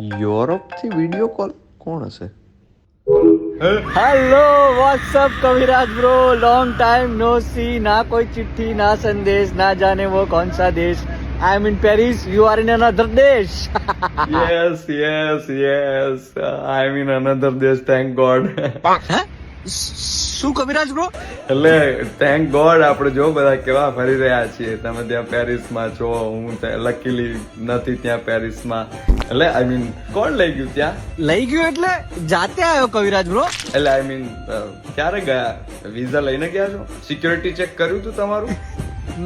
યુરોપથી video call કોણ હશે? Hello what's up कविराज bro, long time no सी, ना कोई चिट्ठी ना संदेश, ना जाने वो कौन सा देश. I am in Paris, you are in another देश. Yes yes yes I am in another દેશ, થેન્ક ગોડ. શું કવિરાજ બ્રો? એટલે થેન્ક ગોડ આપણે જો બધા કેવા ફરી રહ્યા છીએ. તમે ત્યાં પેરિસમાં છો, હું લકીલી નથી ત્યાં પેરિસમાં. એટલે આઈ મીન કોણ લઈ ગયું ત્યાં? લઈ ગયો એટલે જાતે આવ્યો કવિરાજ બ્રો? એટલે આઈ મીન ક્યારે ગયા? વિઝા લઈને ગયા છો? સિક્યોરિટી ચેક કર્યું તું તમારું?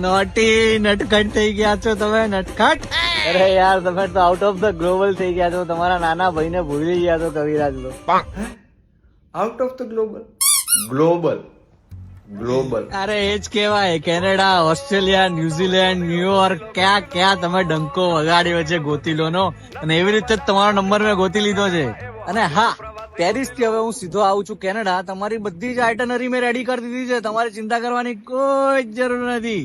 નોટી નટખટ થઈ ગયા છો તમે, નટખટ. અરે યાર તમે તો આઉટ ઓફ ધ ગ્લોબલ થઈ ગયા છો, તમારા નાના ભાઈને ભૂલી ગયા છો Kaviraj bro. Out of the global? Global global અરે એ જ કેવાય. કેનેડા, ઓસ્ટ્રેલિયા, ન્યુઝીલેન્ડ, ન્યુયોર્ક, ક્યાં ક્યાં તમે ડંકો વગાડ્યો છે ગોતી લો નો. અને એવી રીતે જ તમારો નંબર મેં ગોતી લીધો છે. અને હા, પેરિસ થી હવે હું સીધો આવું છું કેનેડા. તમારી બધી જ આઇટનરી મેં રેડી કરી દીધી છે, તમારે ચિંતા કરવાની કોઈ જ જરૂર નથી.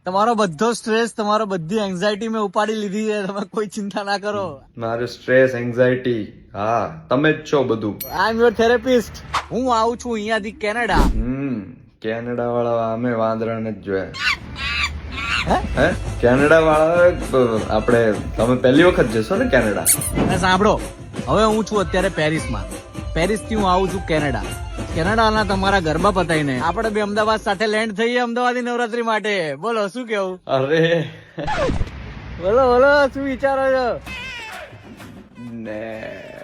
તમારો બધો સ્ટ્રેસ, તમારો બધી એન્ઝાયટી મેં ઉપાડી લીધી છે, તમે કોઈ ચિંતા ના કરો. મારું સ્ટ્રેસ, એન્ઝાયટી, હા તમે જ છો બધું. આઈ એમ યોર થેરેપિસ્ટ. હું આવું છું અહીંયાથી કેનેડા. કેનેડા વાળા અમે વાંદરાને જ જોયા. હે કેનેડા વાળા આપણે, તમે પહેલી વખત જશો ને કેનેડા? અને સાંભળો, હવે હું છું અત્યારે પેરિસમાં. પેરિસ થી હું આવું છું કેનેડા. કેનેડાના તમારા ગરબા પતાઈને આપણે બે અમદાવાદ સાથે લેન્ડ થઈએ અમદાવાદી નવરાત્રી માટે. બોલો શું કેવું? અરે બોલો બોલો, શું વિચારો છો? નેટવર્ક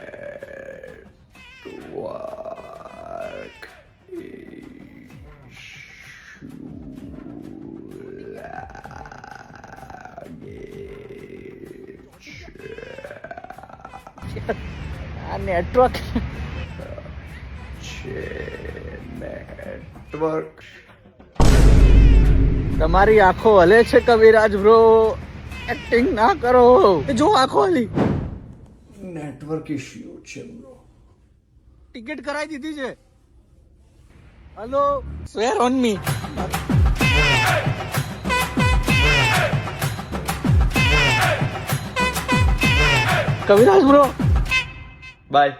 આ નેટવર્ક નેટવર્ક તમારી આંખો હલે છે કવિરાજ બ્રો, એક્ટિંગ ના કરો. જો આંખો હલી. નેટવર્ક ઇશ્યુ છે બ્રો. ટિકિટ કરાવી દીધી છે. Hello, swear on me. Kaviraj bro by.